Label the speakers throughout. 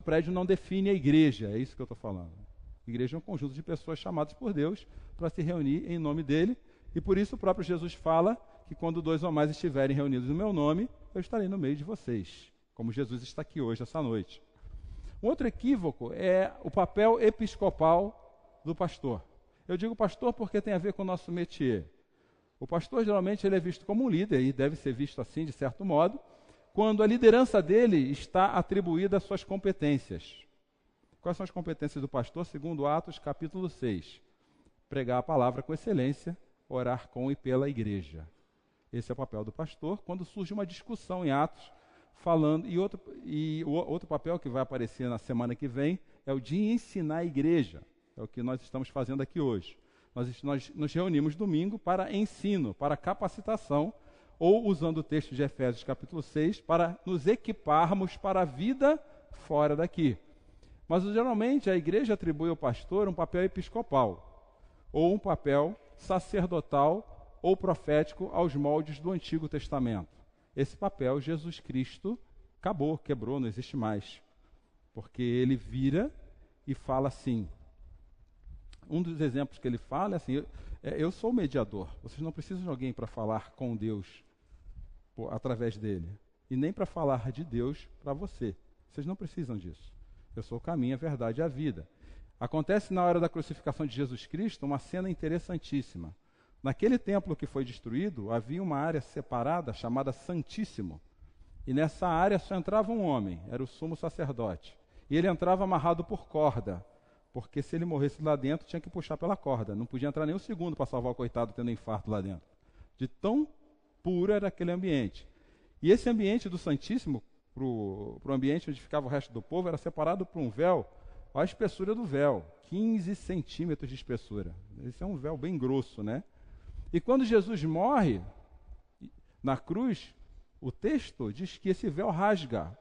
Speaker 1: prédio não define a igreja, é isso que eu estou falando. A igreja é um conjunto de pessoas chamadas por Deus para se reunir em nome dele, e por isso o próprio Jesus fala que quando 2 ou mais estiverem reunidos no meu nome, eu estarei no meio de vocês, como Jesus está aqui hoje, essa noite. Um outro equívoco é o papel episcopal do pastor. Eu digo pastor porque tem a ver com o nosso métier. O pastor, geralmente, ele é visto como um líder, e deve ser visto assim, de certo modo, quando a liderança dele está atribuída às suas competências. Quais são as competências do pastor? Segundo Atos, capítulo 6. Pregar a palavra com excelência, orar com e pela igreja. Esse é o papel do pastor. Quando surge uma discussão em Atos, falando, e o outro papel que vai aparecer na semana que vem é o de ensinar a igreja. É o que nós estamos fazendo aqui hoje. Nós nos reunimos domingo para ensino, para capacitação, ou usando o texto de Efésios capítulo 6, para nos equiparmos para a vida fora daqui. Mas geralmente a igreja atribui ao pastor um papel episcopal, ou um papel sacerdotal ou profético aos moldes do Antigo Testamento. Esse papel Jesus Cristo acabou, quebrou, não existe mais. Porque ele vira e fala assim. Um dos exemplos que ele fala é assim, eu sou o mediador, vocês não precisam de alguém para falar com Deus através dele, e nem para falar de Deus para você. Vocês não precisam disso. Eu sou o caminho, a verdade e a vida. Acontece na hora da crucificação de Jesus Cristo uma cena interessantíssima. Naquele templo que foi destruído, havia uma área separada chamada Santíssimo. E nessa área só entrava um homem, era o sumo sacerdote. E ele entrava amarrado por corda, porque se ele morresse lá dentro, tinha que puxar pela corda. Não podia entrar nem um segundo para salvar o coitado tendo infarto lá dentro. De tão puro era aquele ambiente. E esse ambiente do Santíssimo, para o ambiente onde ficava o resto do povo, era separado por um véu. Olha a espessura do véu, 15 centímetros de espessura. Esse é um véu bem grosso, né? E quando Jesus morre na cruz, o texto diz que esse véu rasga.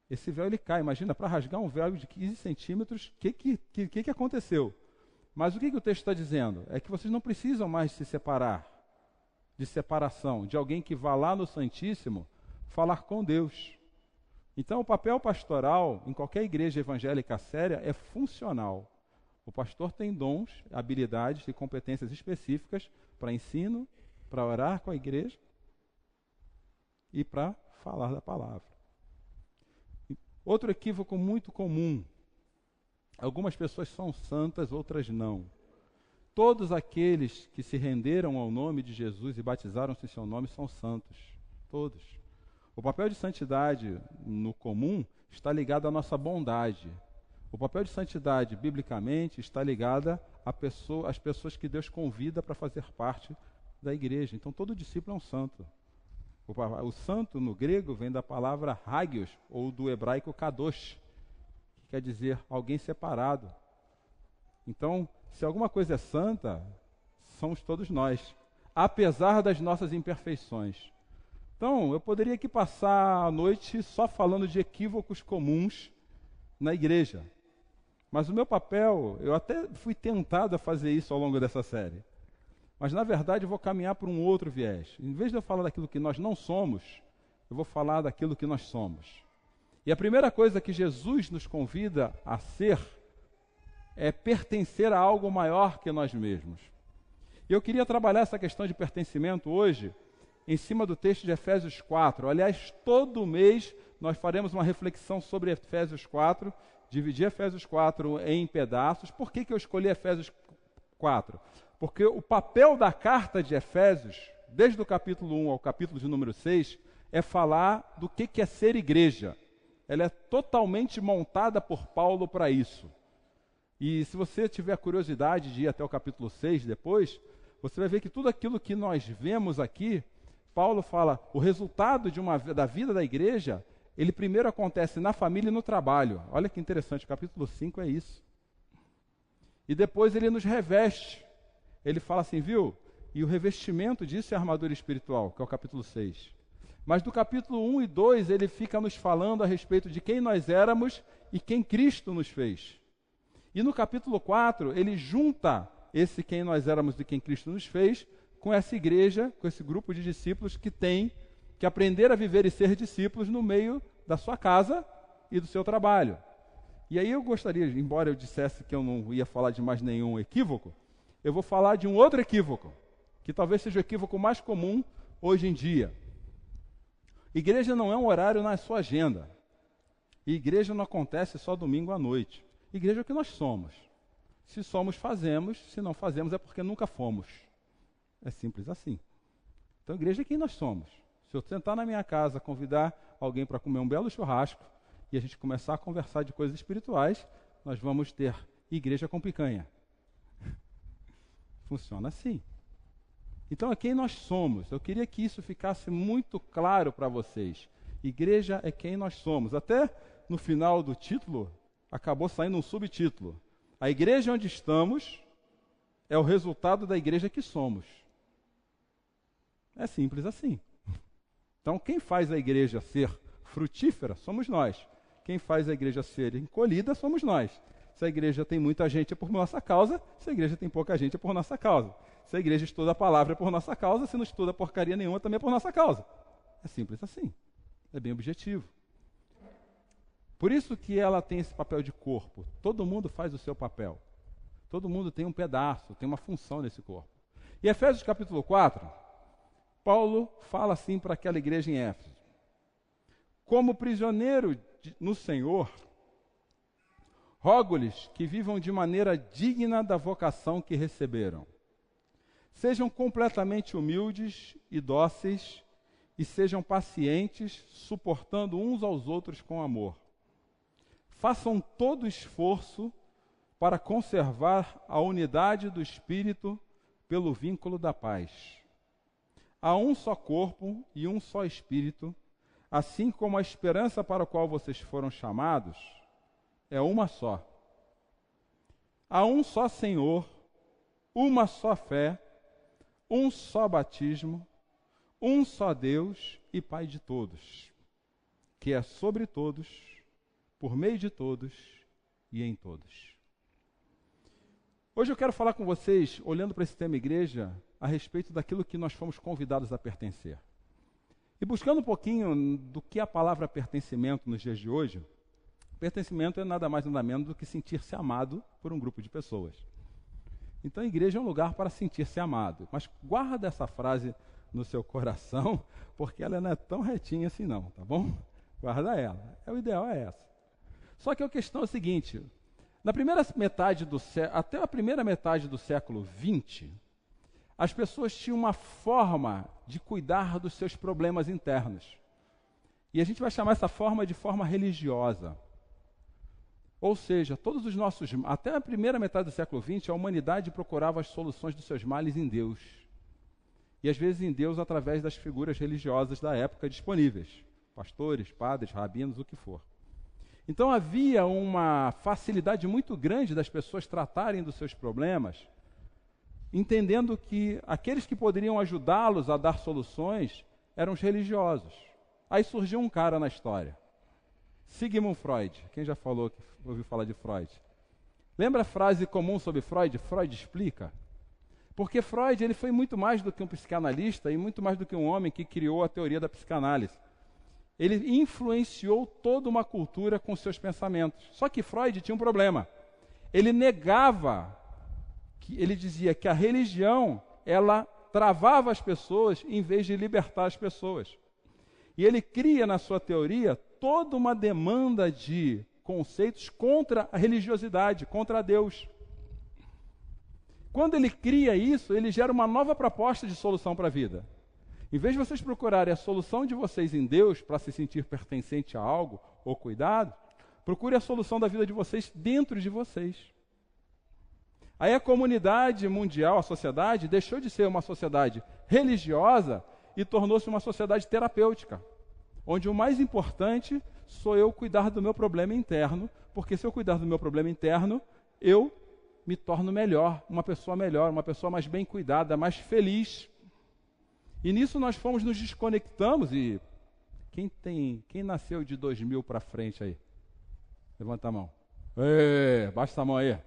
Speaker 1: Esse véu ele cai. Imagina, para rasgar um véu de 15 centímetros, o que aconteceu? Mas o que o texto está dizendo? É que vocês não precisam mais se separar, de separação, de alguém que vá lá no Santíssimo falar com Deus. Então, o papel pastoral, em qualquer igreja evangélica séria, é funcional. O pastor tem dons, habilidades e competências específicas para ensino, para orar com a igreja e para falar da palavra. Outro equívoco muito comum. Algumas pessoas são santas, outras não. Todos aqueles que se renderam ao nome de Jesus e batizaram-se em seu nome são santos. Todos. O papel de santidade no comum está ligado à nossa bondade. O papel de santidade, biblicamente, está ligado às pessoas que Deus convida para fazer parte da igreja. Então, todo discípulo é um santo. O santo, no grego, vem da palavra hagios, ou do hebraico kadosh, que quer dizer alguém separado. Então, se alguma coisa é santa, somos todos nós, apesar das nossas imperfeições. Então, eu poderia aqui passar a noite só falando de equívocos comuns na igreja. Mas o meu papel, eu até fui tentado a fazer isso ao longo dessa série. Mas, na verdade, eu vou caminhar por um outro viés. Em vez de eu falar daquilo que nós não somos, eu vou falar daquilo que nós somos. E a primeira coisa que Jesus nos convida a ser é pertencer a algo maior que nós mesmos. E eu queria trabalhar essa questão de pertencimento hoje em cima do texto de Efésios 4. Aliás, todo mês nós faremos uma reflexão sobre Efésios 4, dividir Efésios 4 em pedaços. Por que eu escolhi Efésios 4? Porque o papel da carta de Efésios, desde o capítulo 1 ao capítulo de número 6, é falar do que é ser igreja. Ela é totalmente montada por Paulo para isso. E se você tiver curiosidade de ir até o capítulo 6 depois, você vai ver que tudo aquilo que nós vemos aqui, Paulo fala, o resultado da vida da igreja, ele primeiro acontece na família e no trabalho. Olha que interessante, o capítulo 5 é isso. E depois ele nos reveste. Ele fala assim, viu? E o revestimento disso é a armadura espiritual, que é o capítulo 6. Mas do capítulo 1 e 2, ele fica nos falando a respeito de quem nós éramos e quem Cristo nos fez. E no capítulo 4, ele junta esse quem nós éramos e quem Cristo nos fez com essa igreja, com esse grupo de discípulos que tem que aprender a viver e ser discípulos no meio da sua casa e do seu trabalho. E aí eu gostaria, embora eu dissesse que eu não ia falar de mais nenhum equívoco, eu vou falar de um outro equívoco, que talvez seja o equívoco mais comum hoje em dia. Igreja não é um horário na sua agenda. E igreja não acontece só domingo à noite. Igreja é o que nós somos. Se somos, fazemos. Se não fazemos, é porque nunca fomos. É simples assim. Então, igreja é quem nós somos. Se eu sentar na minha casa, convidar alguém para comer um belo churrasco e a gente começar a conversar de coisas espirituais, nós vamos ter igreja com picanha. Funciona assim. Então, é quem nós somos. Eu queria que isso ficasse muito claro para vocês. Igreja é quem nós somos. Até no final do título, acabou saindo um subtítulo. A igreja onde estamos é o resultado da igreja que somos. É simples assim. Então, quem faz a igreja ser frutífera somos nós. Quem faz a igreja ser encolhida somos nós. Se a igreja tem muita gente é por nossa causa, se a igreja tem pouca gente é por nossa causa. Se a igreja estuda a palavra é por nossa causa, se não estuda porcaria nenhuma também é por nossa causa. É simples assim. É bem objetivo. Por isso que ela tem esse papel de corpo. Todo mundo faz o seu papel. Todo mundo tem um pedaço, tem uma função nesse corpo. E Efésios capítulo 4, Paulo fala assim para aquela igreja em Éfeso. Como prisioneiro no Senhor, rogo-lhes que vivam de maneira digna da vocação que receberam. Sejam completamente humildes e dóceis e sejam pacientes, suportando uns aos outros com amor. Façam todo esforço para conservar a unidade do Espírito pelo vínculo da paz. Há um só corpo e um só Espírito, assim como a esperança para a qual vocês foram chamados é uma só. Há um só Senhor, uma só fé, um só batismo, um só Deus e Pai de todos, que é sobre todos, por meio de todos e em todos. Hoje eu quero falar com vocês, olhando para esse tema igreja, a respeito daquilo que nós fomos convidados a pertencer. E buscando um pouquinho do que a palavra pertencimento nos dias de hoje, pertencimento é nada mais nada menos do que sentir-se amado por um grupo de pessoas. Então a igreja é um lugar para sentir-se amado. Mas guarda essa frase no seu coração, porque ela não é tão retinha assim não, tá bom? Guarda ela. O ideal é essa. Só que a questão é a seguinte, na primeira metade até a primeira metade do século XX, as pessoas tinham uma forma de cuidar dos seus problemas internos. E a gente vai chamar essa forma de forma religiosa. Ou seja, até a primeira metade do século XX, a humanidade procurava as soluções dos seus males em Deus. E às vezes em Deus através das figuras religiosas da época disponíveis. Pastores, padres, rabinos, o que for. Então havia uma facilidade muito grande das pessoas tratarem dos seus problemas, entendendo que aqueles que poderiam ajudá-los a dar soluções eram os religiosos. Aí surgiu um cara na história, Sigmund Freud. Quem já ouviu falar de Freud? Lembra a frase comum sobre Freud? Freud explica. Porque Freud ele foi muito mais do que um psicanalista e muito mais do que um homem que criou a teoria da psicanálise. Ele influenciou toda uma cultura com seus pensamentos. Só que Freud tinha um problema. Ele negava, ele dizia que a religião, ela travava as pessoas em vez de libertar as pessoas. E ele cria na sua teoria toda uma demanda de conceitos contra a religiosidade, contra Deus. Quando ele cria isso, ele gera uma nova proposta de solução para a vida. Em vez de vocês procurarem a solução de vocês em Deus para se sentir pertencente a algo ou cuidado, procure a solução da vida de vocês dentro de vocês. Aí a comunidade mundial, a sociedade, deixou de ser uma sociedade religiosa e tornou-se uma sociedade terapêutica, onde o mais importante sou eu cuidar do meu problema interno, porque se eu cuidar do meu problema interno, eu me torno melhor, uma pessoa mais bem cuidada, mais feliz. E nisso nós nos desconectamos e quem nasceu de 2000 para frente aí? Levanta a mão. Baixa a mão aí.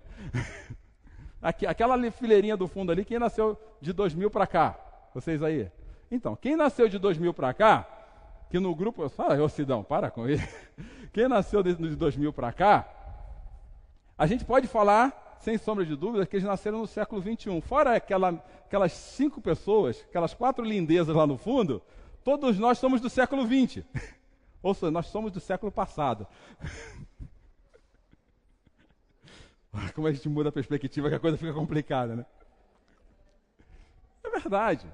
Speaker 1: Aquela fileirinha do fundo ali, quem nasceu de 2000 para cá? Vocês aí? Então, quem nasceu de 2000 para cá, que no grupo... Ô Sidão, para com ele. Quem nasceu de 2000 para cá, a gente pode falar, sem sombra de dúvida, que eles nasceram no século XXI. Fora aquelas 5 pessoas, aquelas 4 lindezas lá no fundo, todos nós somos do século XX. Ou seja, nós somos do século passado. Como a gente muda a perspectiva, que a coisa fica complicada, né? É verdade.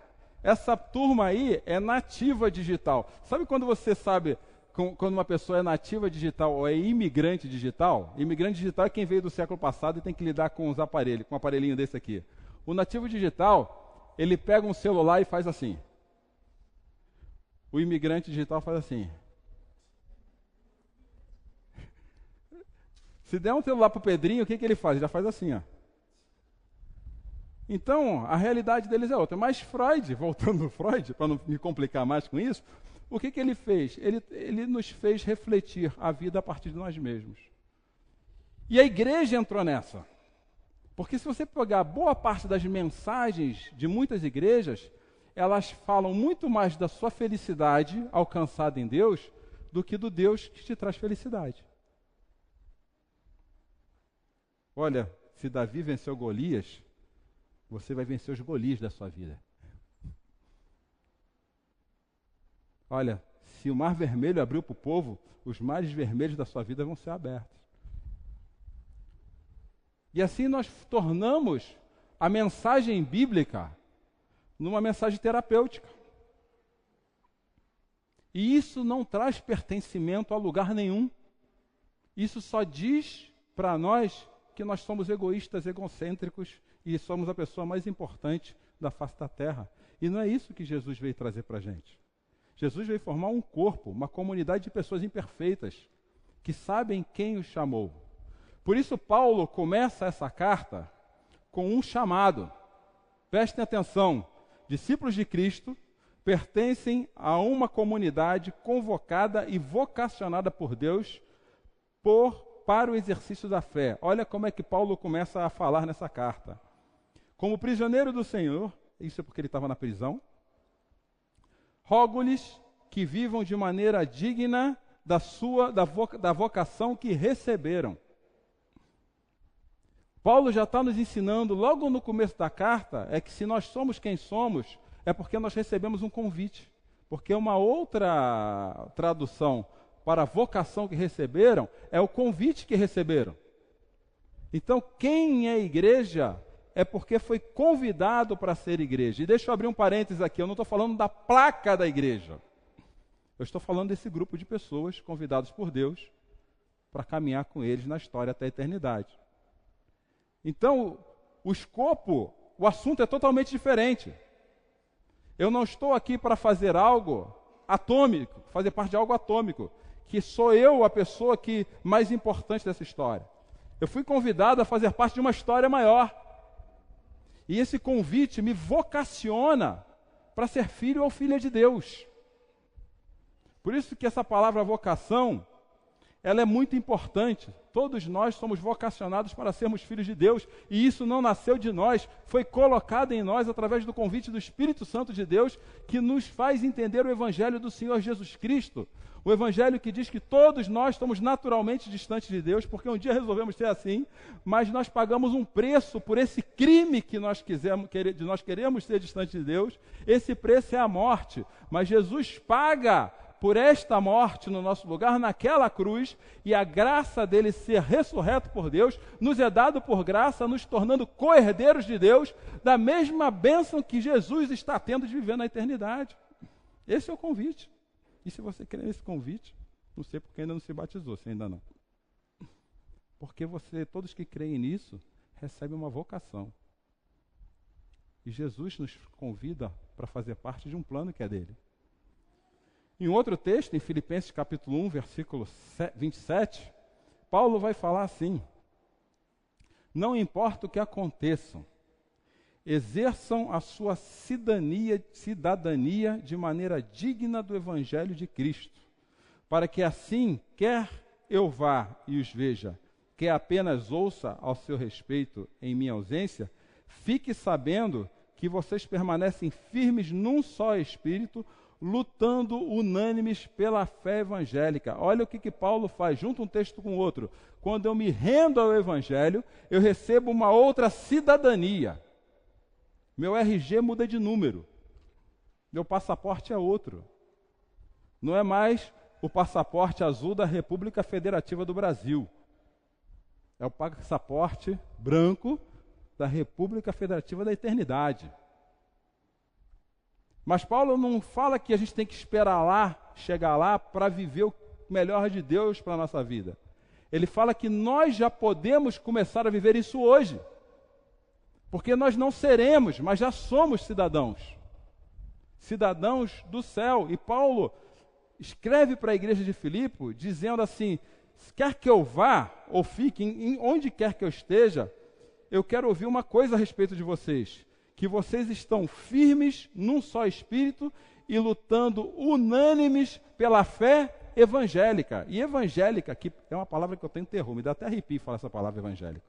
Speaker 1: Essa turma aí é nativa digital. Sabe quando você sabe quando uma pessoa é nativa digital ou é imigrante digital? Imigrante digital é quem veio do século passado e tem que lidar com os aparelhos, com um aparelhinho desse aqui. O nativo digital, ele pega um celular e faz assim. O imigrante digital faz assim. Se der um celular para o Pedrinho, o que ele faz? Ele já faz assim, ó. Então, a realidade deles é outra. Mas Freud, voltando ao Freud, para não me complicar mais com isso, o que ele fez? Ele nos fez refletir a vida a partir de nós mesmos. E a igreja entrou nessa. Porque se você pegar boa parte das mensagens de muitas igrejas, elas falam muito mais da sua felicidade alcançada em Deus do que do Deus que te traz felicidade. Olha, se Davi venceu Golias, você vai vencer os Golias da sua vida. Olha, se o mar vermelho abriu para o povo, os mares vermelhos da sua vida vão ser abertos. E assim nós tornamos a mensagem bíblica numa mensagem terapêutica. E isso não traz pertencimento a lugar nenhum. Isso só diz para nós que nós somos egoístas, egocêntricos e somos a pessoa mais importante da face da terra. E não é isso que Jesus veio trazer para a gente. Jesus veio formar um corpo, uma comunidade de pessoas imperfeitas, que sabem quem os chamou. Por isso Paulo começa essa carta com um chamado. Prestem atenção, discípulos de Cristo pertencem a uma comunidade convocada e vocacionada por Deus para o exercício da fé. Olha como é que Paulo começa a falar nessa carta. Como prisioneiro do Senhor, isso é porque ele estava na prisão, rogo-lhes que vivam de maneira digna da vocação que receberam. Paulo já está nos ensinando, logo no começo da carta, é que se nós somos quem somos, é porque nós recebemos um convite. Porque uma outra tradução para a vocação que receberam é o convite que receberam. Então, quem é igreja é porque foi convidado para ser igreja. E deixa eu abrir um parênteses aqui, eu não estou falando da placa da igreja. Eu estou falando desse grupo de pessoas convidados por Deus para caminhar com eles na história até a eternidade. Então, o escopo, o assunto é totalmente diferente. Eu não estou aqui para fazer algo atômico, fazer parte de algo atômico, que sou eu a pessoa mais importante dessa história. Eu fui convidado a fazer parte de uma história maior. E esse convite me vocaciona para ser filho ou filha de Deus. Por isso que essa palavra vocação, ela é muito importante. Todos nós somos vocacionados para sermos filhos de Deus, e isso não nasceu de nós, foi colocado em nós através do convite do Espírito Santo de Deus, que nos faz entender o Evangelho do Senhor Jesus Cristo. O Evangelho que diz que todos nós estamos naturalmente distantes de Deus, porque um dia resolvemos ser assim, mas nós pagamos um preço por esse crime que nós queremos ser distantes de Deus. Esse preço é a morte, mas Jesus paga por esta morte no nosso lugar, naquela cruz, e a graça dele ser ressurreto por Deus, nos é dado por graça, nos tornando co-herdeiros de Deus, da mesma bênção que Jesus está tendo de viver na eternidade. Esse é o convite. E se você quer esse convite, não sei porque ainda não se batizou, se ainda não. Porque todos que creem nisso, recebem uma vocação. E Jesus nos convida para fazer parte de um plano que é dele. Em outro texto, em Filipenses capítulo 1, versículo 27, Paulo vai falar assim: não importa o que aconteçam, exerçam a sua cidadania de maneira digna do Evangelho de Cristo, para que assim, quer eu vá e os veja, quer apenas ouça ao seu respeito em minha ausência, fique sabendo que vocês permanecem firmes num só Espírito, lutando unânimes pela fé evangélica. Olha o que Paulo faz, junta um texto com o outro. Quando eu me rendo ao evangelho, eu recebo uma outra cidadania. Meu RG muda de número. Meu passaporte é outro. Não é mais o passaporte azul da República Federativa do Brasil. É o passaporte branco da República Federativa da Eternidade. Mas Paulo não fala que a gente tem que esperar lá, chegar lá, para viver o melhor de Deus para a nossa vida. Ele fala que nós já podemos começar a viver isso hoje. Porque nós não seremos, mas já somos cidadãos. Cidadãos do céu. E Paulo escreve para a igreja de Filipe, dizendo assim, quer que eu vá ou fique, onde quer que eu esteja, eu quero ouvir uma coisa a respeito de vocês. Que vocês estão firmes num só espírito e lutando unânimes pela fé evangélica. E evangélica, que é uma palavra que eu tenho terror, me dá até arrepio falar essa palavra evangélica.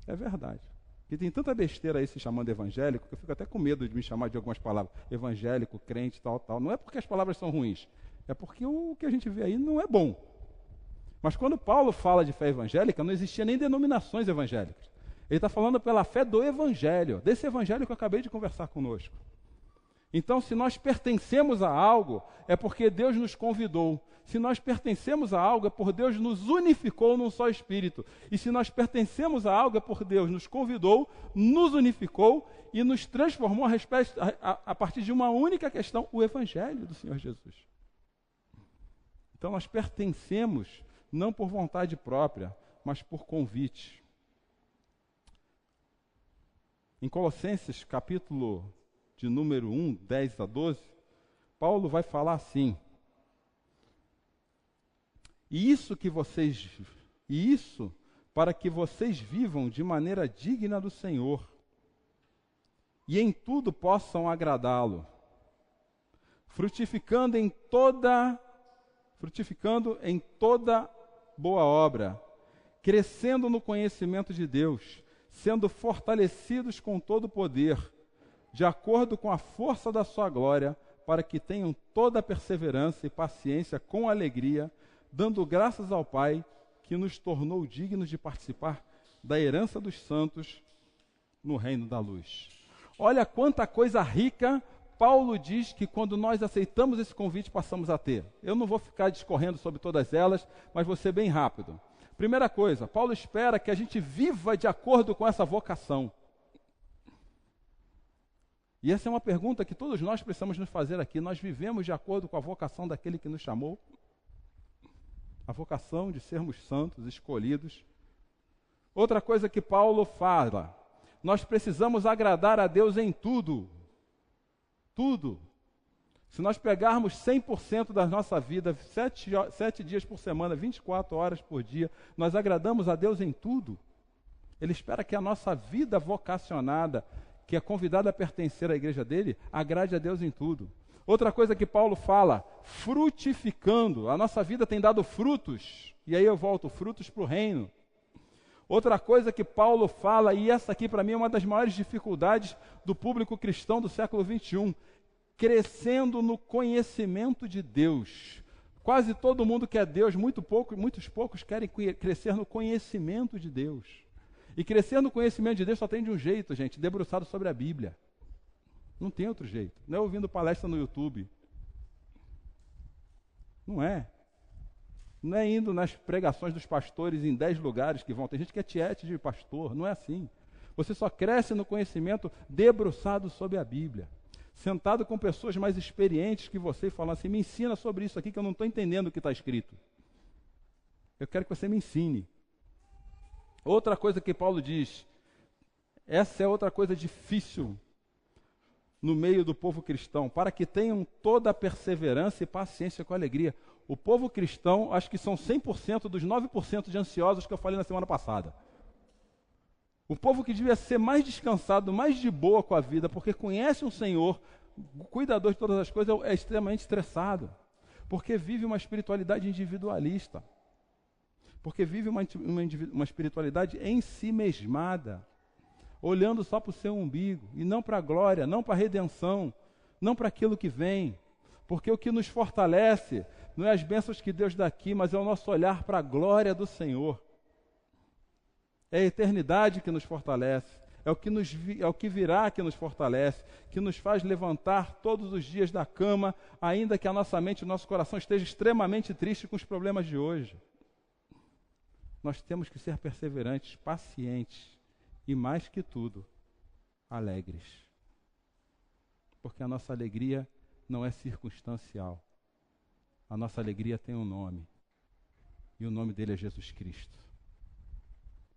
Speaker 1: É verdade. Porque tem tanta besteira aí se chamando evangélico, que eu fico até com medo de me chamar de algumas palavras. Evangélico, crente, tal, tal. Não é porque as palavras são ruins, é porque o que a gente vê aí não é bom. Mas quando Paulo fala de fé evangélica, não existia nem denominações evangélicas. Ele está falando pela fé do evangelho, desse evangelho que eu acabei de conversar conosco. Então, se nós pertencemos a algo, é porque Deus nos convidou. Se nós pertencemos a algo, é porque Deus nos unificou num só espírito. E se nós pertencemos a algo, é porque Deus nos convidou, nos unificou e nos transformou a partir de uma única questão, o evangelho do Senhor Jesus. Então, nós pertencemos não por vontade própria, mas por convite. Em Colossenses, capítulo de número 1, 10 a 12, Paulo vai falar assim: isso para que vocês vivam de maneira digna do Senhor e em tudo possam agradá-lo, frutificando em toda boa obra, crescendo no conhecimento de Deus, sendo fortalecidos com todo o poder, de acordo com a força da sua glória, para que tenham toda a perseverança e paciência com alegria, dando graças ao Pai, que nos tornou dignos de participar da herança dos santos no reino da luz. Olha quanta coisa rica Paulo diz que quando nós aceitamos esse convite, passamos a ter. Eu não vou ficar discorrendo sobre todas elas, mas vou ser bem rápido. Primeira coisa, Paulo espera que a gente viva de acordo com essa vocação. E essa é uma pergunta que todos nós precisamos nos fazer aqui. Nós vivemos de acordo com a vocação daquele que nos chamou? A vocação de sermos santos, escolhidos. Outra coisa que Paulo fala, nós precisamos agradar a Deus em tudo. Tudo. Se nós pegarmos 100% da nossa vida, 7 dias por semana, 24 horas por dia, nós agradamos a Deus em tudo. Ele espera que a nossa vida vocacionada, que é convidada a pertencer à igreja dele, agrade a Deus em tudo. Outra coisa que Paulo fala, frutificando. A nossa vida tem dado frutos. E aí eu volto, frutos para o reino. Outra coisa que Paulo fala, e essa aqui para mim é uma das maiores dificuldades do público cristão do século XXI, crescendo no conhecimento de Deus. Quase todo mundo quer Deus, muitos poucos querem crescer no conhecimento de Deus. E crescer no conhecimento de Deus só tem de um jeito, gente, debruçado sobre a Bíblia. Não tem outro jeito. Não é ouvindo palestra no YouTube. Não é. Não é indo nas pregações dos pastores em 10 lugares que vão. Tem gente que é tiete de pastor. Não é assim. Você só cresce no conhecimento debruçado sobre a Bíblia. Sentado com pessoas mais experientes que você e falando assim, me ensina sobre isso aqui que eu não estou entendendo o que está escrito. Eu quero que você me ensine. Outra coisa que Paulo diz, essa é outra coisa difícil no meio do povo cristão, para que tenham toda a perseverança e paciência com alegria. O povo cristão, acho que são 100% dos 9% de ansiosos que eu falei na semana passada. O povo que devia ser mais descansado, mais de boa com a vida, porque conhece um Senhor, cuidador de todas as coisas, é extremamente estressado. Porque vive uma espiritualidade individualista. Porque vive uma espiritualidade em si mesmada, olhando só para o seu umbigo, e não para a glória, não para a redenção, não para aquilo que vem. Porque o que nos fortalece não é as bênçãos que Deus dá aqui, mas é o nosso olhar para a glória do Senhor. É a eternidade que nos fortalece, é o que virá que nos fortalece, que nos faz levantar todos os dias da cama, ainda que a nossa mente e o nosso coração esteja extremamente triste com os problemas de hoje. Nós temos que ser perseverantes, pacientes e, mais que tudo, alegres. Porque a nossa alegria não é circunstancial. A nossa alegria tem um nome, e o nome dele é Jesus Cristo.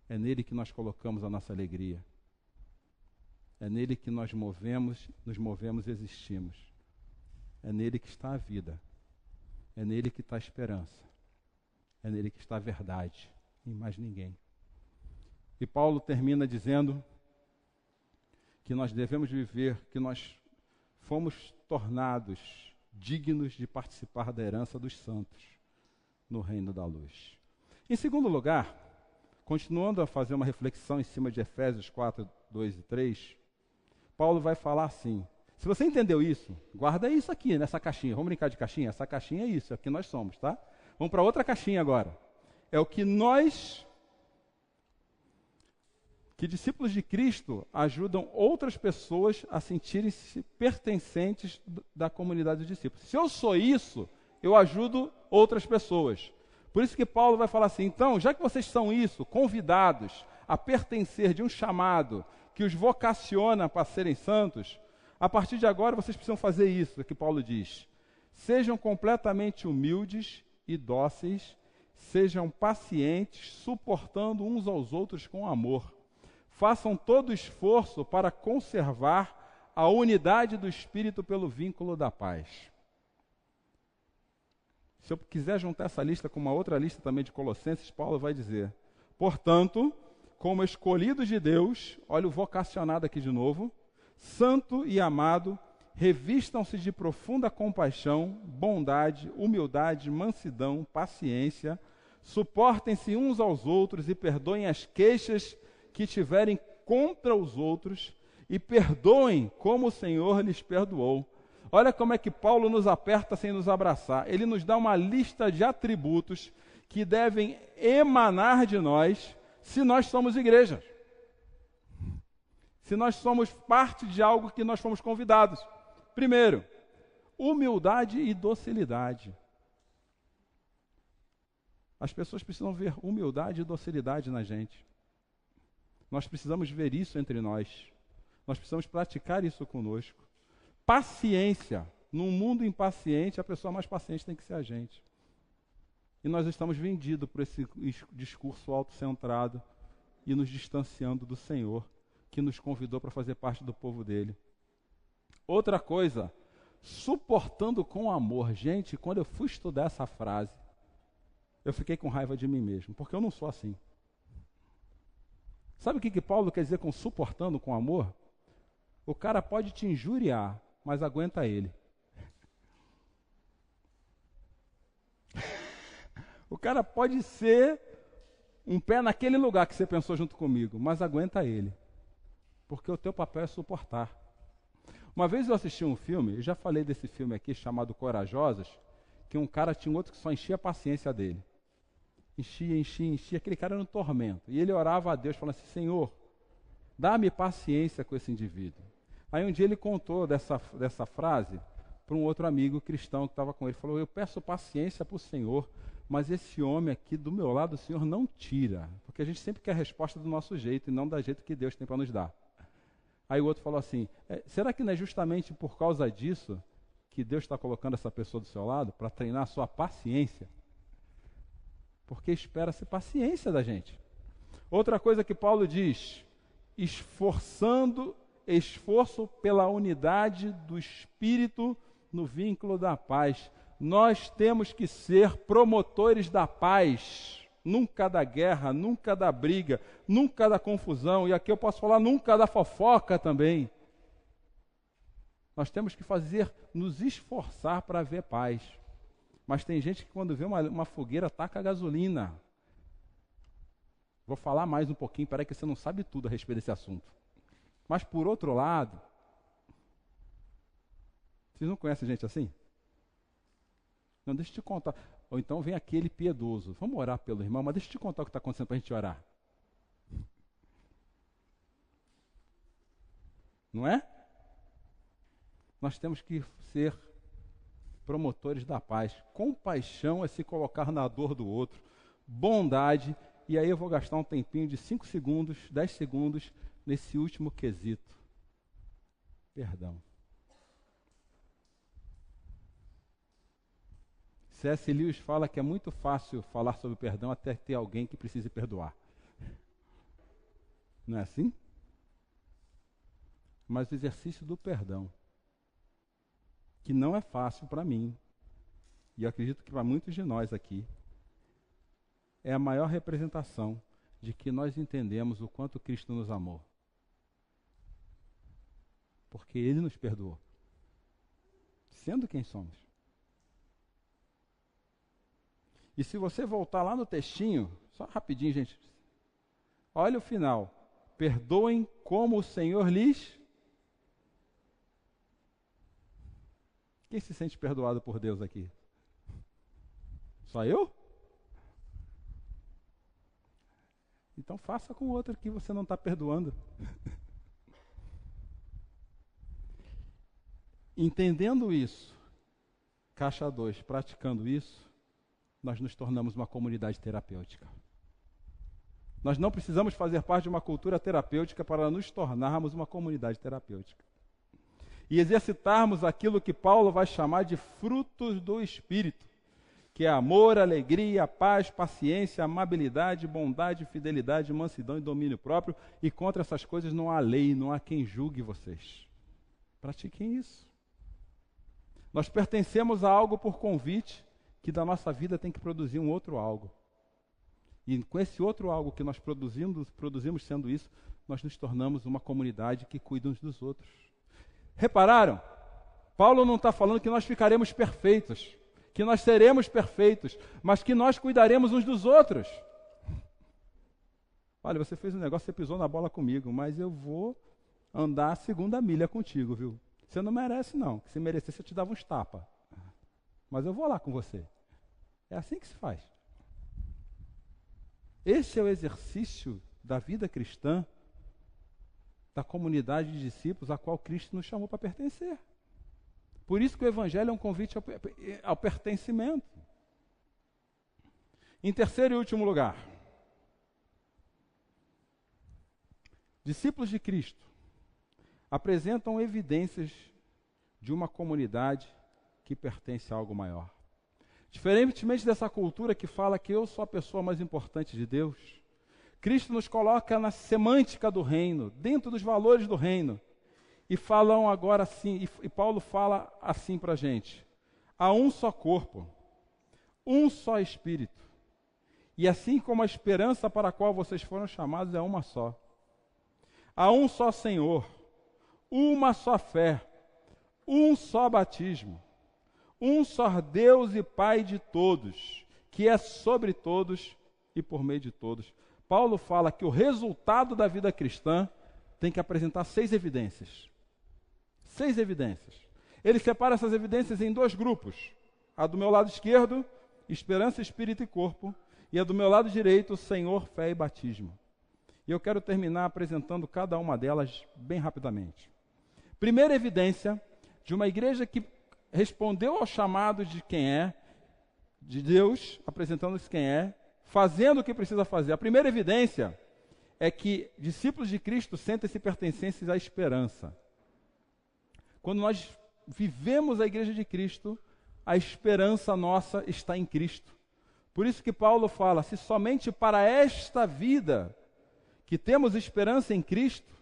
Speaker 1: É nele que nós colocamos a nossa alegria. É nele que nós nos movemos e existimos. É nele que está a vida. É nele que está a esperança. É nele que está a verdade. Em mais ninguém. E Paulo termina dizendo que nós devemos viver, que nós fomos tornados dignos de participar da herança dos santos no reino da luz. Em segundo lugar, continuando a fazer uma reflexão em cima de Efésios 4, 2 e 3, Paulo vai falar assim: se você entendeu isso, guarda isso aqui, nessa caixinha. Vamos brincar de caixinha? Essa caixinha é isso, é o que nós somos, tá? Vamos para outra caixinha agora. É o que discípulos de Cristo ajudam outras pessoas a sentirem-se pertencentes da comunidade dos discípulos. Se eu sou isso, eu ajudo outras pessoas. Por isso que Paulo vai falar assim: então, já que vocês são isso, convidados a pertencer de um chamado que os vocaciona para serem santos, a partir de agora vocês precisam fazer isso, que Paulo diz. Sejam completamente humildes e dóceis, sejam pacientes, suportando uns aos outros com amor. Façam todo o esforço para conservar a unidade do Espírito pelo vínculo da paz. Se eu quiser juntar essa lista com uma outra lista também de Colossenses, Paulo vai dizer: portanto, como escolhidos de Deus, olha o vocacionado aqui de novo, santo e amado, revistam-se de profunda compaixão, bondade, humildade, mansidão, paciência, suportem-se uns aos outros e perdoem as queixas que tiverem contra os outros e perdoem como o Senhor lhes perdoou. Olha como é que Paulo nos aperta sem nos abraçar. Ele nos dá uma lista de atributos que devem emanar de nós se nós somos igreja. Se nós somos parte de algo que nós fomos convidados. Primeiro, humildade e docilidade. As pessoas precisam ver humildade e docilidade na gente. Nós precisamos ver isso entre nós. Nós precisamos praticar isso conosco. Paciência. Num mundo impaciente, a pessoa mais paciente tem que ser a gente. E nós estamos vendidos por esse discurso autocentrado e nos distanciando do Senhor, que nos convidou para fazer parte do povo dele. Outra coisa, suportando com amor. Gente, quando eu fui estudar essa frase, eu fiquei com raiva de mim mesmo, porque eu não sou assim. Sabe o que Paulo quer dizer com suportando com amor? O cara pode te injuriar, mas aguenta ele. O cara pode ser um pé naquele lugar que você pensou junto comigo, mas aguenta ele. Porque o teu papel é suportar. Uma vez eu assisti um filme, eu já falei desse filme aqui, chamado Corajosos, que um cara tinha um outro que só enchia a paciência dele. Enchia, aquele cara era um tormento. E ele orava a Deus, falando assim: Senhor, dá-me paciência com esse indivíduo. Aí um dia ele contou dessa frase para um outro amigo cristão que estava com ele. Falou: eu peço paciência para o Senhor, mas esse homem aqui do meu lado o Senhor não tira. Porque a gente sempre quer a resposta do nosso jeito e não do jeito que Deus tem para nos dar. Aí o outro falou assim: será que não é justamente por causa disso que Deus está colocando essa pessoa do seu lado? Para treinar a sua paciência? Porque espera-se paciência da gente. Outra coisa que Paulo diz: esforço pela unidade do Espírito no vínculo da paz. Nós temos que ser promotores da paz, nunca da guerra, nunca da briga, nunca da confusão, e aqui eu posso falar nunca da fofoca também. Nós temos que nos esforçar para ver paz. Mas tem gente que quando vê uma fogueira taca a gasolina. Vou falar mais um pouquinho, peraí que você não sabe tudo a respeito desse assunto. Mas por outro lado, vocês não conhecem gente assim? Não, deixa eu te contar. Ou então vem aquele piedoso. Vamos orar pelo irmão, mas deixa eu te contar o que está acontecendo para a gente orar. Não é? Nós temos que ser promotores da paz. Compaixão é se colocar na dor do outro. Bondade. E aí eu vou gastar um tempinho de 5 segundos, 10 segundos, nesse último quesito. Perdão. C.S. Lewis fala que é muito fácil falar sobre perdão até ter alguém que precise perdoar. Não é assim? Mas o exercício do perdão, que não é fácil para mim, e eu acredito que para muitos de nós aqui, é a maior representação de que nós entendemos o quanto Cristo nos amou. Porque Ele nos perdoou, sendo quem somos. E se você voltar lá no textinho, só rapidinho, gente, olha o final. Perdoem como o Senhor lhes... Quem se sente perdoado por Deus aqui? Só eu? Então faça com o outro que você não está perdoando. Entendendo isso, caixa 2, praticando isso, nós nos tornamos uma comunidade terapêutica. Nós não precisamos fazer parte de uma cultura terapêutica para nos tornarmos uma comunidade terapêutica. E exercitarmos aquilo que Paulo vai chamar de frutos do Espírito, que é amor, alegria, paz, paciência, amabilidade, bondade, fidelidade, mansidão e domínio próprio. E contra essas coisas não há lei, não há quem julgue vocês. Pratiquem isso. Nós pertencemos a algo por convite, que da nossa vida tem que produzir um outro algo. E com esse outro algo que nós produzimos sendo isso, nós nos tornamos uma comunidade que cuida uns dos outros. Repararam? Paulo não está falando que nós ficaremos perfeitos, que nós seremos perfeitos, mas que nós cuidaremos uns dos outros. Olha, você fez um negócio, você pisou na bola comigo, mas eu vou andar a segunda milha contigo, viu? Você não merece não, se merecesse eu te dava uns tapas. Mas eu vou lá com você. É assim que se faz. Esse é o exercício da vida cristã, da comunidade de discípulos a qual Cristo nos chamou para pertencer. Por isso que o Evangelho é um convite ao pertencimento. Em terceiro e último lugar, discípulos de Cristo apresentam evidências de uma comunidade que pertence a algo maior. Diferentemente dessa cultura que fala que eu sou a pessoa mais importante de Deus, Cristo nos coloca na semântica do reino, dentro dos valores do reino, e falam agora assim, e Paulo fala assim para a gente: há um só corpo, um só Espírito, e assim como a esperança para a qual vocês foram chamados é uma só. Há um só Senhor, uma só fé, um só batismo, um só Deus e Pai de todos, que é sobre todos e por meio de todos. Paulo fala que o resultado da vida cristã tem que apresentar 6 evidências. 6 evidências. Ele separa essas evidências em 2 grupos. A do meu lado esquerdo, esperança, espírito e corpo. E a do meu lado direito, Senhor, fé e batismo. E eu quero terminar apresentando cada uma delas bem rapidamente. Primeira evidência de uma igreja que respondeu ao chamado de quem é, de Deus, apresentando-se quem é, fazendo o que precisa fazer. A primeira evidência é que discípulos de Cristo sentem-se pertencentes à esperança. Quando nós vivemos a igreja de Cristo, a esperança nossa está em Cristo. Por isso que Paulo fala, se somente para esta vida que temos esperança em Cristo,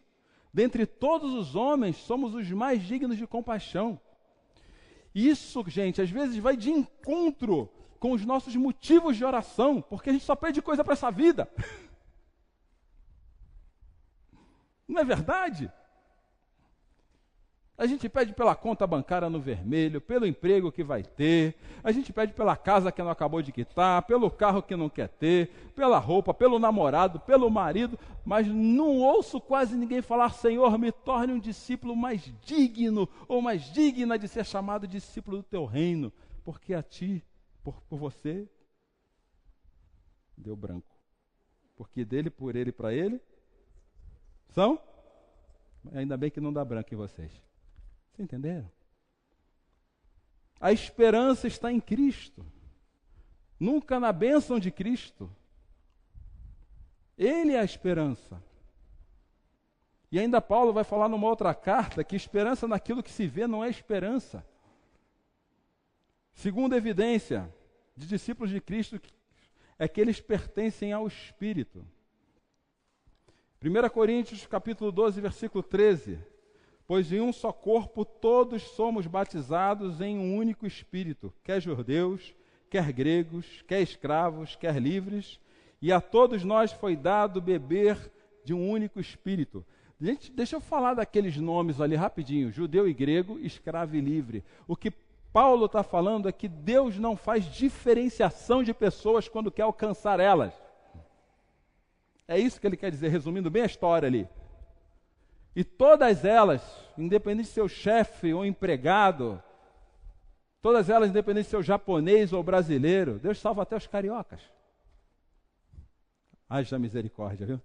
Speaker 1: dentre todos os homens somos os mais dignos de compaixão. Isso, gente, às vezes vai de encontro com os nossos motivos de oração, porque a gente só pede coisa para essa vida. Não é verdade? A gente pede pela conta bancária no vermelho, pelo emprego que vai ter, a gente pede pela casa que não acabou de quitar, pelo carro que não quer ter, pela roupa, pelo namorado, pelo marido, mas não ouço quase ninguém falar: Senhor, me torne um discípulo mais digno ou mais digna de ser chamado discípulo do teu reino, porque a ti por você, deu branco. Porque dele, por ele e para ele, são? Ainda bem que não dá branco em vocês. Vocês entenderam? A esperança está em Cristo. Nunca na bênção de Cristo. Ele é a esperança. E ainda Paulo vai falar numa outra carta que esperança naquilo que se vê não é esperança. Segunda evidência de discípulos de Cristo é que eles pertencem ao Espírito. 1 Coríntios capítulo 12, versículo 13. Pois em um só corpo todos somos batizados em um único Espírito, quer judeus, quer gregos, quer escravos, quer livres, e a todos nós foi dado beber de um único Espírito. Gente, deixa eu falar daqueles nomes ali rapidinho, judeu e grego, escravo e livre. O que Paulo está falando é que Deus não faz diferenciação de pessoas quando quer alcançar elas. É isso que ele quer dizer, resumindo bem a história ali. E todas elas, independente de ser chefe ou empregado, todas elas, independente de ser japonês ou brasileiro, Deus salva até os cariocas. Haja misericórdia, viu?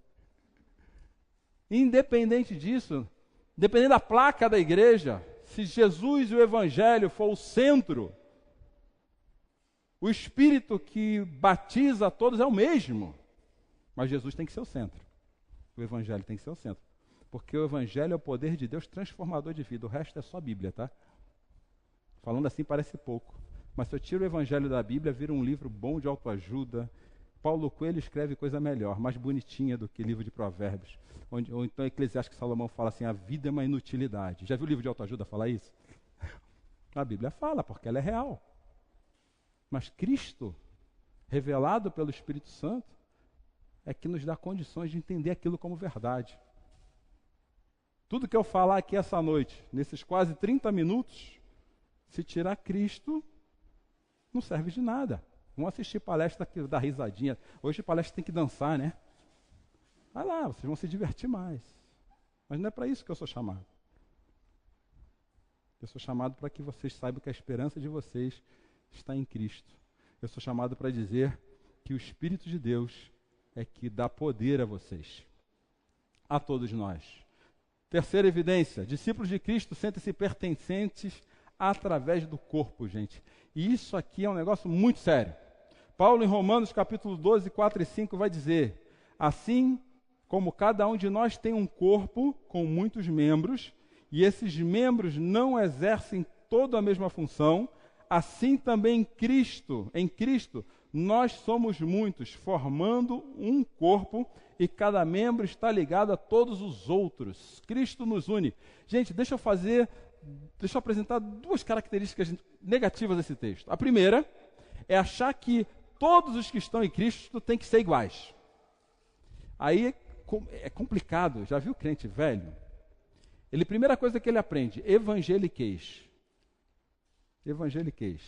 Speaker 1: Independente disso, dependendo da placa da igreja, se Jesus e o Evangelho for o centro, o Espírito que batiza a todos é o mesmo. Mas Jesus tem que ser o centro. O Evangelho tem que ser o centro. Porque o Evangelho é o poder de Deus transformador de vida. O resto é só Bíblia, tá? Falando assim parece pouco. Mas se eu tiro o Evangelho da Bíblia, vira um livro bom de autoajuda. Paulo Coelho escreve coisa melhor, mais bonitinha do que livro de Provérbios. Ou então Eclesiastes Salomão fala assim, a vida é uma inutilidade. Já viu o livro de autoajuda falar isso? A Bíblia fala, porque ela é real. Mas Cristo, revelado pelo Espírito Santo, é que nos dá condições de entender aquilo como verdade. Tudo que eu falar aqui essa noite, nesses quase 30 minutos, se tirar Cristo, não serve de nada. Vamos assistir palestra que dá risadinha. Hoje palestra tem que dançar, né? Vai lá, vocês vão se divertir mais. Mas não é para isso que eu sou chamado. Eu sou chamado para que vocês saibam que a esperança de vocês está em Cristo. Eu sou chamado para dizer que o Espírito de Deus é que dá poder a vocês, a todos nós. Terceira evidência, discípulos de Cristo sentem-se pertencentes através do corpo, gente. E isso aqui é um negócio muito sério. Paulo, em Romanos, capítulo 12, 4 e 5, vai dizer, assim como cada um de nós tem um corpo com muitos membros, e esses membros não exercem toda a mesma função, assim também em Cristo, nós somos muitos, formando um corpo, e cada membro está ligado a todos os outros. Cristo nos une. Gente, deixa eu apresentar duas características negativas desse texto. A primeira é achar que todos os que estão em Cristo têm que ser iguais. Aí é complicado. Já viu o crente velho? Primeira coisa que ele aprende, evangeliquez. Evangeliquez.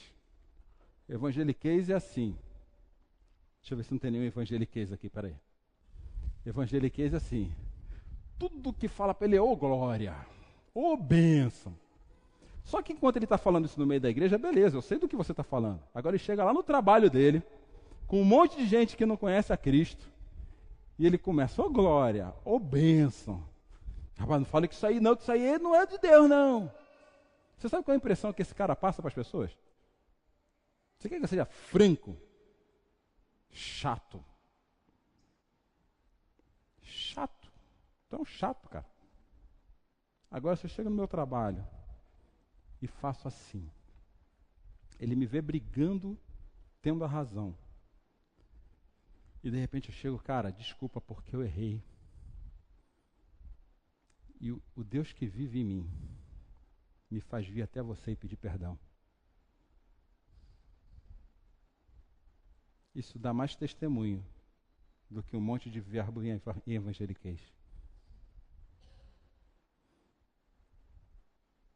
Speaker 1: Evangeliquez é assim. Deixa eu ver se não tem nenhum evangeliquez aqui, peraí. Evangeliquez é assim. Tudo que fala para ele é ô glória, ô bênção. Só que enquanto ele está falando isso no meio da igreja, beleza, eu sei do que você está falando. Agora ele chega lá no trabalho dele, com um monte de gente que não conhece a Cristo, e ele começa, ô glória, ô bênção. Rapaz, não fala que isso aí não é de Deus, não. Você sabe qual é a impressão que esse cara passa para as pessoas? Você quer que eu seja franco? Chato. Chato. Tu é um chato, cara. Agora, se eu chego no meu trabalho e faço assim, ele me vê brigando, tendo a razão. E de repente eu chego, cara, desculpa porque eu errei. E o Deus que vive em mim me faz vir até você e pedir perdão. Isso dá mais testemunho do que um monte de verbo em evangeliquez.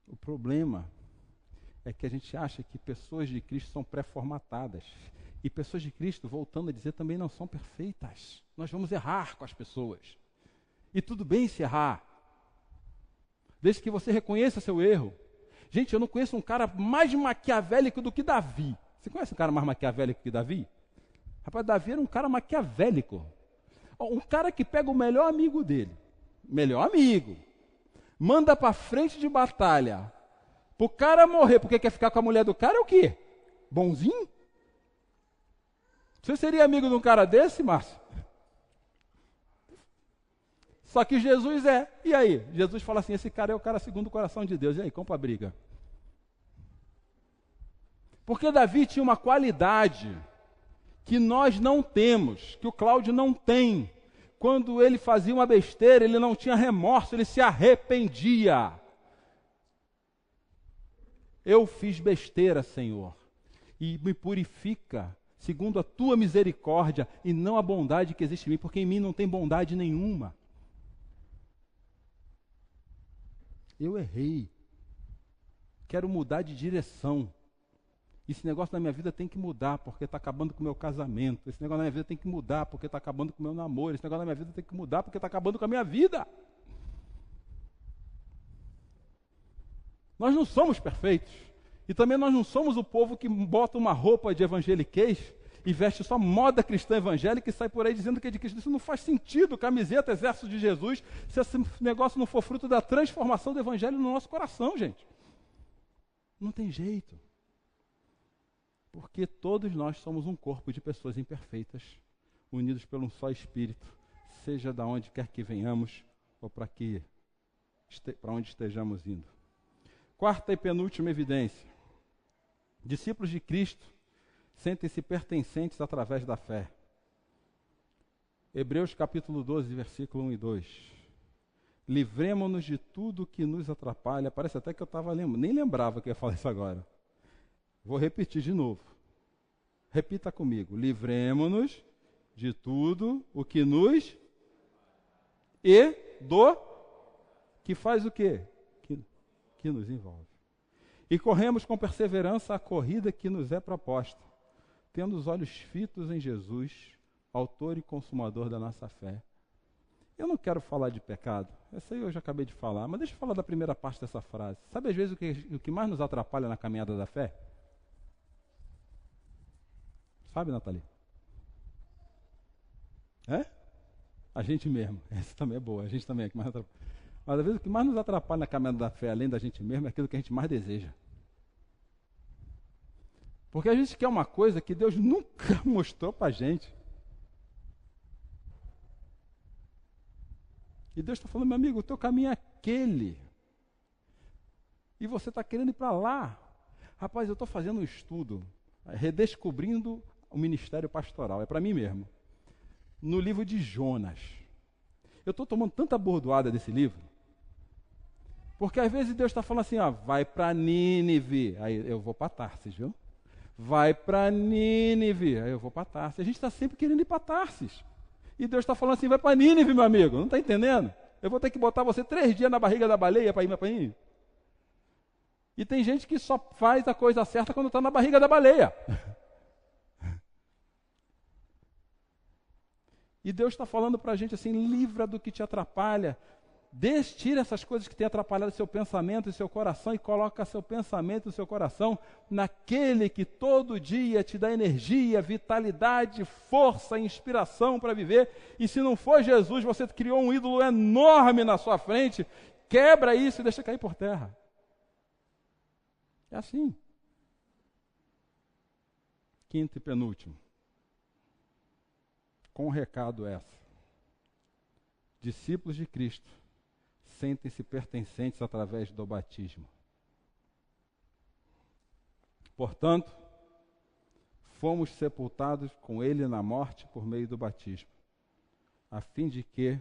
Speaker 1: O problema é que a gente acha que pessoas de Cristo são pré-formatadas. E pessoas de Cristo, voltando a dizer, também não são perfeitas. Nós vamos errar com as pessoas. E tudo bem se errar. Desde que você reconheça seu erro. Gente, eu não conheço um cara mais maquiavélico do que Davi. Você conhece um cara mais maquiavélico que Davi? Rapaz, Davi era um cara maquiavélico. Um cara que pega o melhor amigo dele, melhor amigo, manda para frente de batalha, pro cara morrer porque quer ficar com a mulher do cara, é o quê? Bonzinho? Você seria amigo de um cara desse, Márcio? Só que Jesus é. E aí? Jesus fala assim, esse cara é o cara segundo o coração de Deus. E aí, compra a briga. Porque Davi tinha uma qualidade que nós não temos, que o Cláudio não tem. Quando ele fazia uma besteira, ele não tinha remorso, ele se arrependia. Eu fiz besteira, Senhor, e me purifica, segundo a tua misericórdia, e não a bondade que existe em mim, porque em mim não tem bondade nenhuma. Eu errei. Quero mudar de direção. Esse negócio na minha vida tem que mudar, porque está acabando com o meu casamento. Esse negócio na minha vida tem que mudar, porque está acabando com o meu namoro. Esse negócio na minha vida tem que mudar, porque está acabando com a minha vida. Nós não somos perfeitos. E também nós não somos o povo que bota uma roupa de evangeliquez e veste só moda cristã evangélica e sai por aí dizendo que é de Cristo. Isso não faz sentido, camiseta, exército de Jesus, se esse negócio não for fruto da transformação do evangelho no nosso coração, gente. Não tem jeito. Porque todos nós somos um corpo de pessoas imperfeitas, unidos por um só Espírito, seja de onde quer que venhamos ou para onde estejamos indo. Quarta e penúltima evidência. Discípulos de Cristo sentem-se pertencentes através da fé. Hebreus capítulo 12, versículo 1 e 2. Livremo-nos de tudo que nos atrapalha. Parece até que eu estava lembrando, nem lembrava que eu ia falar isso agora. Vou repetir de novo. Repita comigo. Livremo-nos de tudo o que nos e do que faz o quê? Que nos envolve. E corremos com perseverança a corrida que nos é proposta, tendo os olhos fitos em Jesus, autor e consumador da nossa fé. Eu não quero falar de pecado, essa aí eu já acabei de falar, mas deixa eu falar da primeira parte dessa frase. Sabe às vezes o que mais nos atrapalha na caminhada da fé? Sabe, Nathalie? É? A gente mesmo. Essa também é boa, a gente também é que mais atrapalha. Mas às vezes o que mais nos atrapalha na caminhada da fé, além da gente mesmo, é aquilo que a gente mais deseja. Porque a gente quer uma coisa que Deus nunca mostrou para a gente. E Deus está falando, meu amigo, o teu caminho é aquele. E você está querendo ir para lá. Rapaz, eu estou fazendo um estudo, redescobrindo o ministério pastoral. É para mim mesmo. No livro de Jonas. Eu estou tomando tanta bordoada desse livro. Porque às vezes Deus está falando assim, ó, vai para Nínive. Aí eu vou para Tarsis, viu? Vai para Nínive. Aí eu vou para Tarsis. A gente está sempre querendo ir para Tarsis. E Deus está falando assim, vai para Nínive, meu amigo. Não está entendendo? Eu vou ter que botar você 3 dias na barriga da baleia para ir para Nínive. E tem gente que só faz a coisa certa quando está na barriga da baleia. E Deus está falando para a gente assim, livra do que te atrapalha. Tira essas coisas que têm atrapalhado seu pensamento e seu coração e coloca seu pensamento e seu coração naquele que todo dia te dá energia, vitalidade, força, inspiração para viver. E se não for Jesus, você criou um ídolo enorme na sua frente, quebra isso e deixa cair por terra. É assim. Quinto e penúltimo. Com o recado essa. Discípulos de Cristo sentem-se pertencentes através do batismo. Portanto, fomos sepultados com ele na morte por meio do batismo, a fim de que,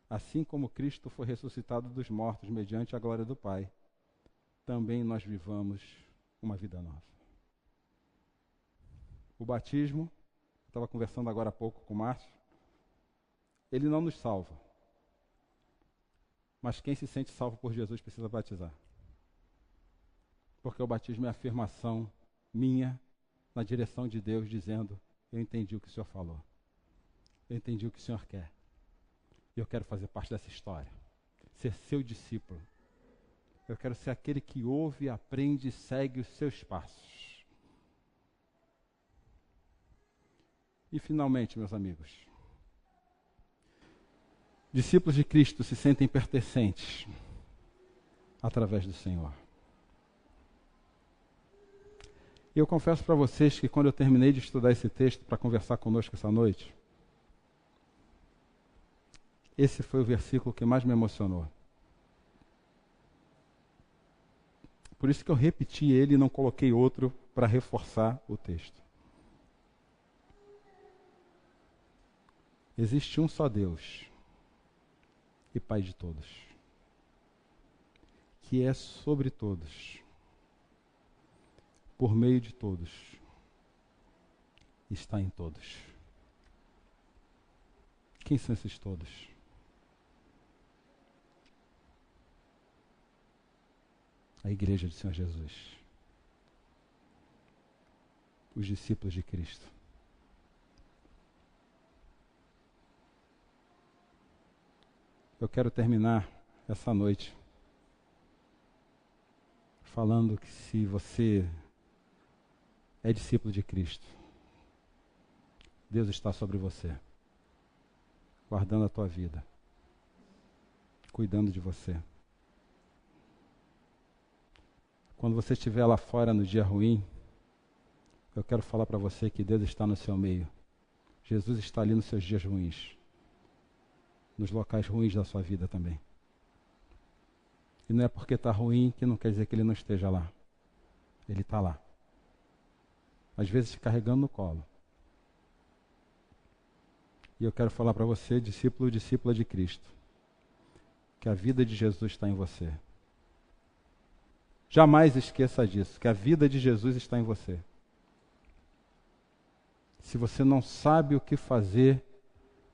Speaker 1: assim como Cristo foi ressuscitado dos mortos mediante a glória do Pai, também nós vivamos uma vida nova. O batismo, eu estava conversando agora há pouco com o Márcio, ele não nos salva. Mas quem se sente salvo por Jesus precisa batizar. Porque o batismo é a afirmação minha na direção de Deus, dizendo, eu entendi o que o Senhor falou. Eu entendi o que o Senhor quer. E eu quero fazer parte dessa história. Ser seu discípulo. Eu quero ser aquele que ouve, aprende e segue os seus passos. E finalmente, meus amigos, discípulos de Cristo se sentem pertencentes através do Senhor. E eu confesso para vocês que quando eu terminei de estudar esse texto para conversar conosco essa noite, esse foi o versículo que mais me emocionou. Por isso que eu repeti ele e não coloquei outro para reforçar o texto. Existe um só Deus e Pai de todos, que é sobre todos, por meio de todos, está em todos. Quem são esses todos? A Igreja do Senhor Jesus. Os discípulos de Cristo. Eu quero terminar essa noite falando que se você é discípulo de Cristo, Deus está sobre você, guardando a tua vida, cuidando de você. Quando você estiver lá fora no dia ruim, eu quero falar para você que Deus está no seu meio. Jesus está ali nos seus dias ruins, nos locais ruins da sua vida também. E não é porque está ruim que não quer dizer que Ele não esteja lá. Ele está lá. Às vezes te carregando no colo. E eu quero falar para você, discípulo ou discípula de Cristo, que a vida de Jesus está em você. Jamais esqueça disso, que a vida de Jesus está em você. Se você não sabe o que fazer,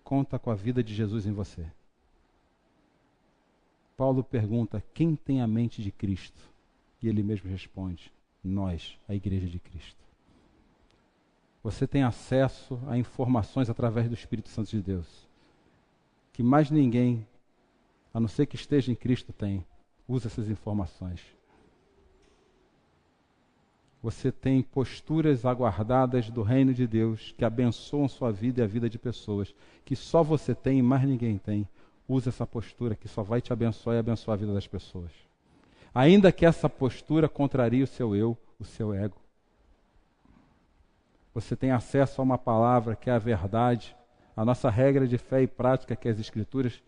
Speaker 1: conta com a vida de Jesus em você. Paulo pergunta, quem tem a mente de Cristo? E ele mesmo responde, nós, a Igreja de Cristo. Você tem acesso a informações através do Espírito Santo de Deus, que mais ninguém, a não ser que esteja em Cristo, tem. Usa essas informações. Você tem posturas aguardadas do reino de Deus que abençoam sua vida e a vida de pessoas que só você tem e mais ninguém tem. Usa essa postura que só vai te abençoar e abençoar a vida das pessoas. Ainda que essa postura contrarie o seu eu, o seu ego. Você tem acesso a uma palavra que é a verdade, a nossa regra de fé e prática, que é as Escrituras,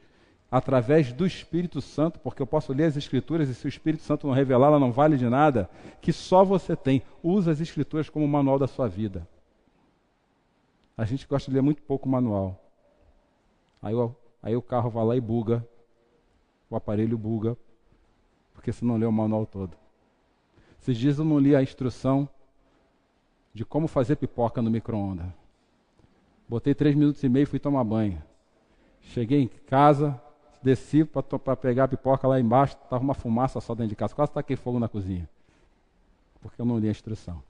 Speaker 1: através do Espírito Santo, porque eu posso ler as Escrituras e se o Espírito Santo não revelar, ela não vale de nada, que só você tem. Usa as Escrituras como manual da sua vida. A gente gosta de ler muito pouco manual. Aí o carro vai lá e buga, o aparelho buga, porque você não lê o manual todo. Esses dias eu não li a instrução de como fazer pipoca no micro-ondas. Botei 3 minutos e meio e fui tomar banho. Cheguei em casa, desci para pegar a pipoca lá embaixo, estava uma fumaça só dentro de casa. Quase taquei fogo na cozinha. Porque eu não li a instrução.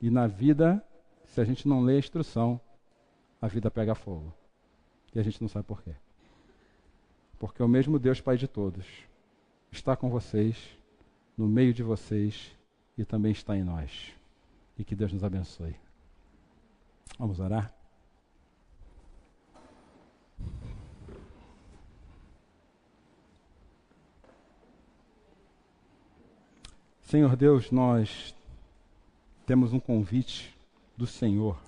Speaker 1: E na vida, se a gente não lê a instrução, a vida pega fogo. E a gente não sabe por quê. Porque o mesmo Deus Pai de todos está com vocês, no meio de vocês e também está em nós. E que Deus nos abençoe. Vamos orar? Senhor Deus, nós temos um convite do Senhor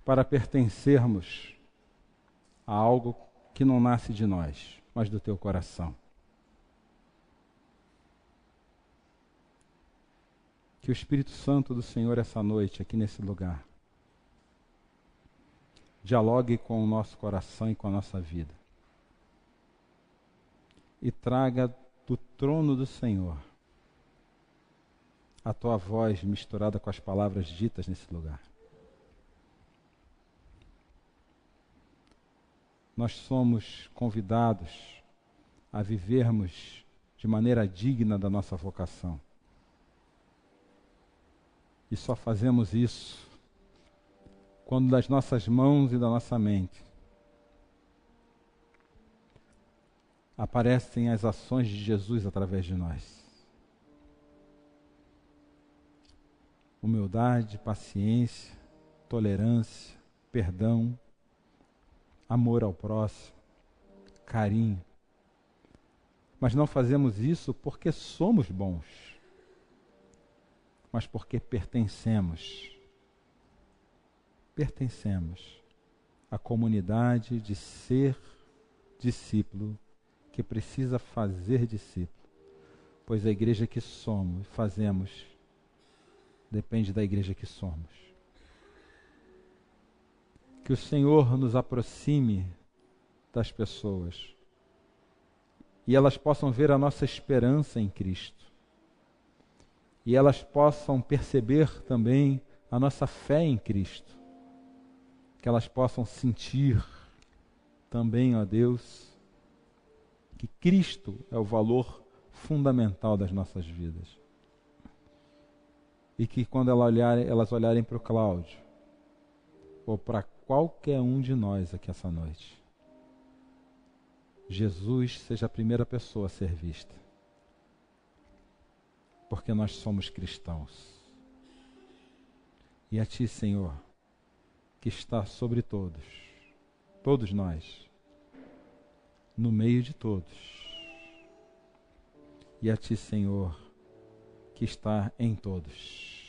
Speaker 1: para pertencermos a algo que não nasce de nós, mas do teu coração. Que o Espírito Santo do Senhor essa noite, aqui nesse lugar, dialogue com o nosso coração e com a nossa vida. E traga do trono do Senhor a tua voz misturada com as palavras ditas nesse lugar. Nós somos convidados a vivermos de maneira digna da nossa vocação. E só fazemos isso quando das nossas mãos e da nossa mente aparecem as ações de Jesus através de nós. humildade, paciência, tolerância, perdão, amor ao próximo, carinho. Mas não fazemos isso porque somos bons, mas porque pertencemos à comunidade de ser discípulo que precisa fazer discípulo, pois a igreja que somos, fazemos, depende da igreja que somos. Que o Senhor nos aproxime das pessoas e elas possam ver a nossa esperança em Cristo. E elas possam perceber também a nossa fé em Cristo. Que elas possam sentir também, ó Deus, que Cristo é o valor fundamental das nossas vidas. E que quando elas olharem para o Cláudio, ou para qualquer um de nós aqui essa noite, Jesus seja a primeira pessoa a ser vista. Porque nós somos cristãos. E a Ti, Senhor, que está sobre todos, todos nós, no meio de todos. E a Ti, Senhor, que está em todos.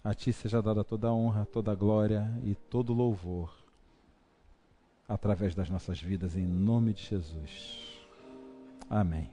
Speaker 1: A Ti seja dada toda a honra, toda a glória e todo o louvor, através das nossas vidas, em nome de Jesus. Amém.